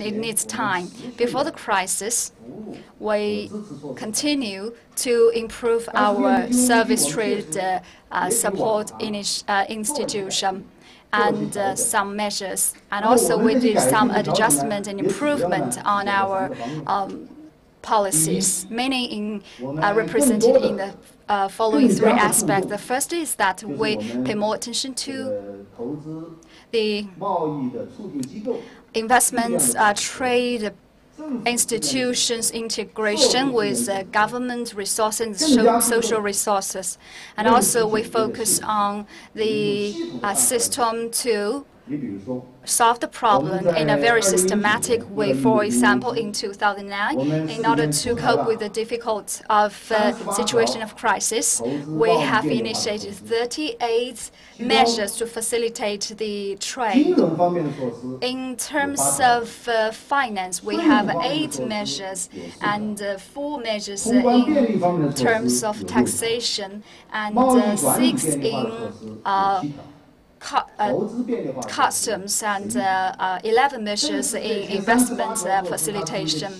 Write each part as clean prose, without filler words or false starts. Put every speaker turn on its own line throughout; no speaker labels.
it needs time. Before the crisis, we continue to improve our service trade support institution and some measures. And also we did some adjustment and improvement on our policies, mainly represented in the following three aspects. The first is that we pay more attention to the investments, trade institutions integration with government resources and social resources. And also we focus on the system to solve the problem in a very systematic way. For example, in 2009, in order to cope with the difficult situation of crisis, we have initiated 38 measures to facilitate the trade. In terms of finance, we have 8 measures and 4 measures in terms of taxation and 6 in customs and 11 measures in investment facilitation.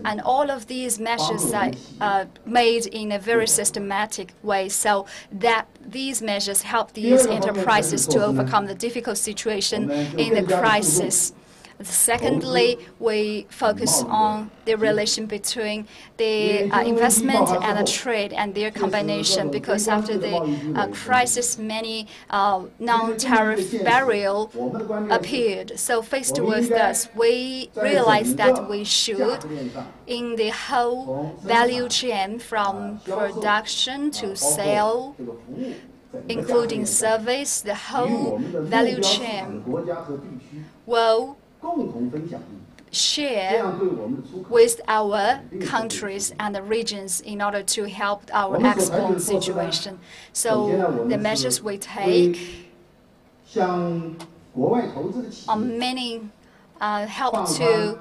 And all of these measures are made in a very systematic way, so that these measures help these enterprises to overcome the difficult situation in the crisis. Secondly, we focus on the relation between the investment and the trade and their combination, because after the crisis, many non-tariff barriers appeared. So faced with this, we realized that we should, in the whole value chain from production to sale, including service, the whole value chain will share with our countries and the regions in order to help our export situation. So the measures we take many help to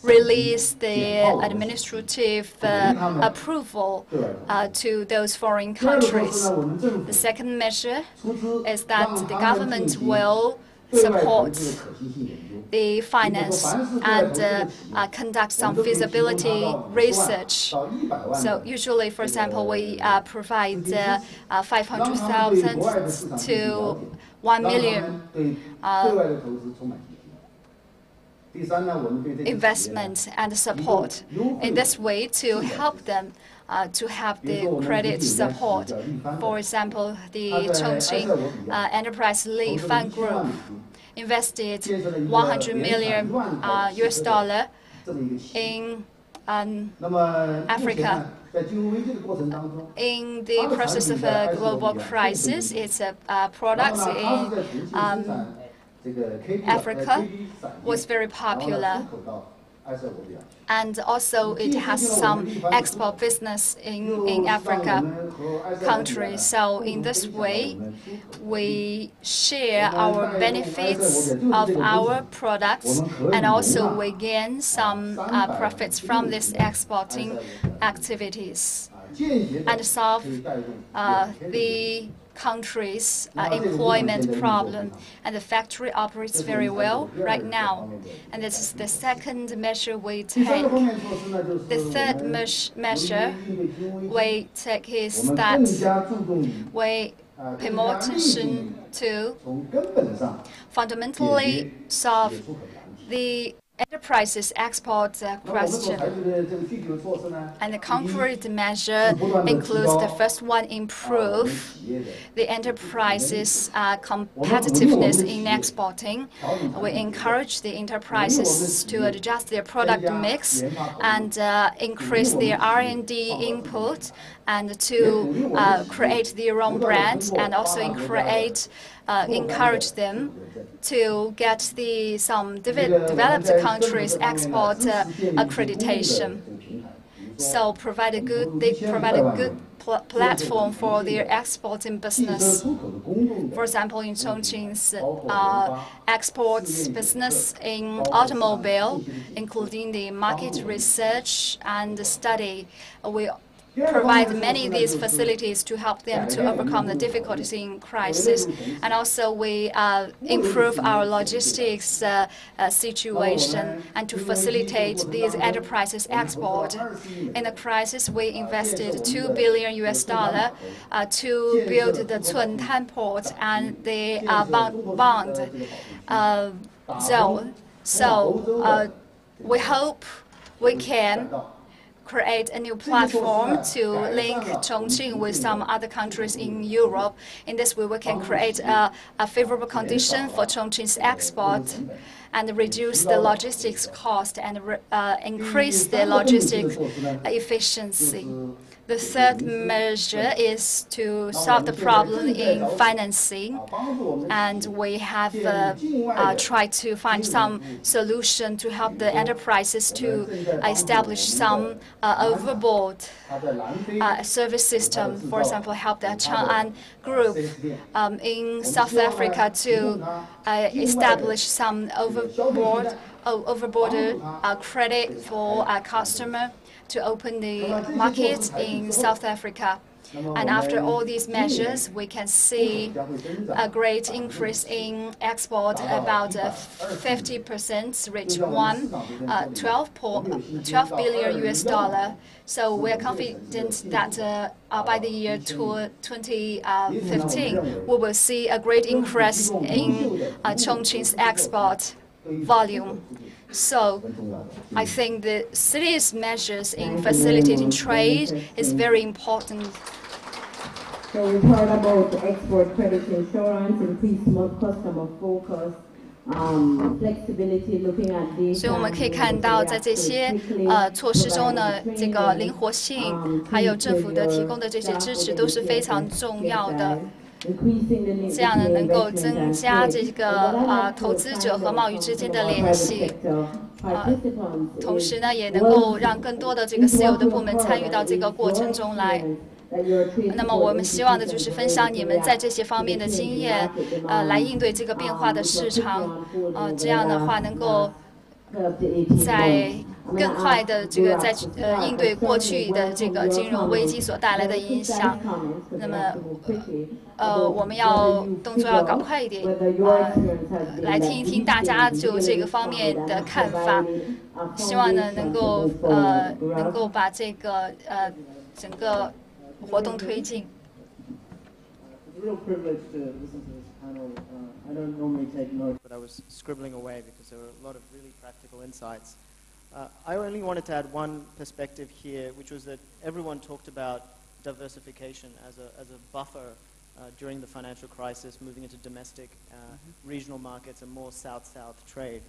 release the administrative approval to those foreign countries. The second measure is that the government will support the finance and conduct some feasibility research. So usually, for example, we provide 500,000 to 1 million investment and support in this way to help them to have the credit support. For example, the Chongqing Enterprise Lee Fund Group invested $100 million US dollar in Africa. In the process of a global crisis, its products in Africa was very popular. And also it has some export business in Africa countries. So in this way, we share our benefits of our products, and also we gain some profits from these exporting activities and solve the country's employment problem. And the factory operates very well right now. And this is the second measure we take. The third measure we take is that we pay more attention to fundamentally solve the enterprises export question. And the concrete measure includes the first one, improve the enterprises' competitiveness in exporting. We encourage the enterprises to adjust their product mix and increase their R&D input and to create their own brand, and also encourage them to get some developed countries' export accreditation. So they provide a good platform for their exporting business. For example, in Chongqing's exports business in automobile, including the market research and study, we provide many of these facilities to help them to overcome the difficulties in crisis. And also we improve our logistics situation and to facilitate these enterprises export. In the crisis, we invested $2 billion to build the Cuntan port and the bond zone. So we hope we can create a new platform to link Chongqing with some other countries in Europe. In this way, we can create a favorable condition for Chongqing's export and reduce the logistics cost and increase the logistic efficiency. The third measure is to solve the problem in financing, and we have tried to find some solution to help the enterprises to establish some overboard service system. For example, help the Chang'an Group in South Africa to establish some overboard credit for a customer to open the market in South Africa. And after all these measures, we can see a great increase in export, about 50%, reach 12 billion US. So we are confident that by the year 2015, we will see a great increase in Chongqing's export volume. So I think the city's measures in facilitating trade is very important.
So we've heard about export credit insurance, increased customer focus, flexibility, looking at data.
所以我们可以看到，在这些措施中呢，这个灵活性还有政府的提供的这些支持都是非常重要的。这样呢，能够增加这个投资者和贸易之间的联系，同时呢，也能够让更多的这个私有的部门参与到这个过程中来。那么我们希望的就是分享你们在这些方面的经验，来应对这个变化的市场，这样的话能够在更快的这个应对过去的这个金融危机所带来的影响。那么我们要动作要搞快一点，来听一听大家就这个方面的看法，希望呢能够把这个整个活动推进。
It's a real privilege to listen to this panel. I don't normally take notes, but I was scribbling away because there were a lot of really practical insights. I only wanted to add one perspective here, which was that everyone talked about diversification as a buffer during the financial crisis, moving into domestic, regional markets and more South-South trade.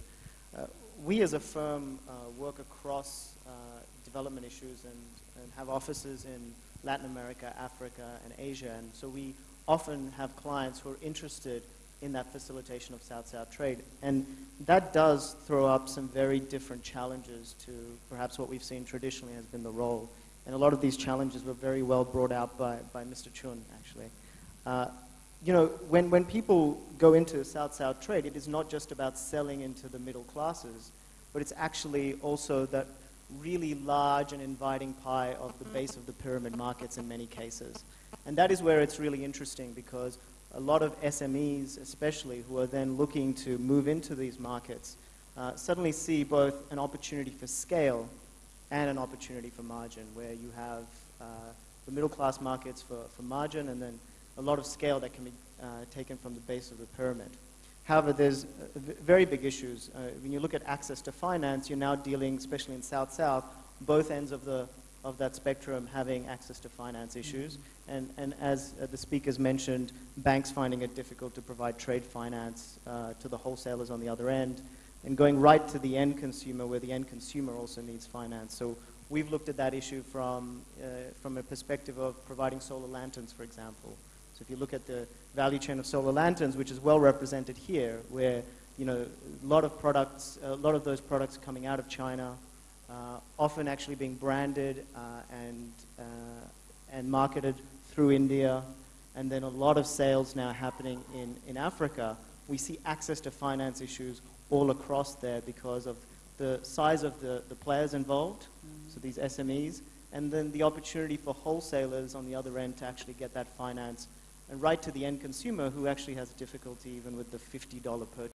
We as a firm work across development issues and have offices in Latin America, Africa, and Asia, and so we often have clients who are interested in that facilitation of South-South trade. And that does throw up some very different challenges to perhaps what we've seen traditionally has been the role. And a lot of these challenges were very well brought out by Mr. Chun, actually. You know, when people go into South-South trade, it is not just about selling into the middle classes, but it's actually also that really large and inviting pie of the base of the pyramid markets in many cases. And that is where it's really interesting, because a lot of SMEs, especially, who are then looking to move into these markets, suddenly see both an opportunity for scale and an opportunity for margin, where you have the middle class markets for margin and then a lot of scale that can be taken from the base of the pyramid. However, there's very big issues. When you look at access to finance, you're now dealing, especially in South-South, both ends of that spectrum having access to finance issues. And as the speakers mentioned, banks finding it difficult to provide trade finance to the wholesalers on the other end, and going right to the end consumer, where the end consumer also needs finance. So we've looked at that issue from a perspective of providing solar lanterns, for example. So if you look at the value chain of solar lanterns, which is well represented here, where a lot of those products coming out of China, often actually being branded and marketed through India, and then a lot of sales now happening in Africa. We see access to finance issues all across there because of the size of the players involved, so these SMEs, and then the opportunity for wholesalers on the other end to actually get that finance and right to the end consumer who actually has difficulty even with the $50 purchase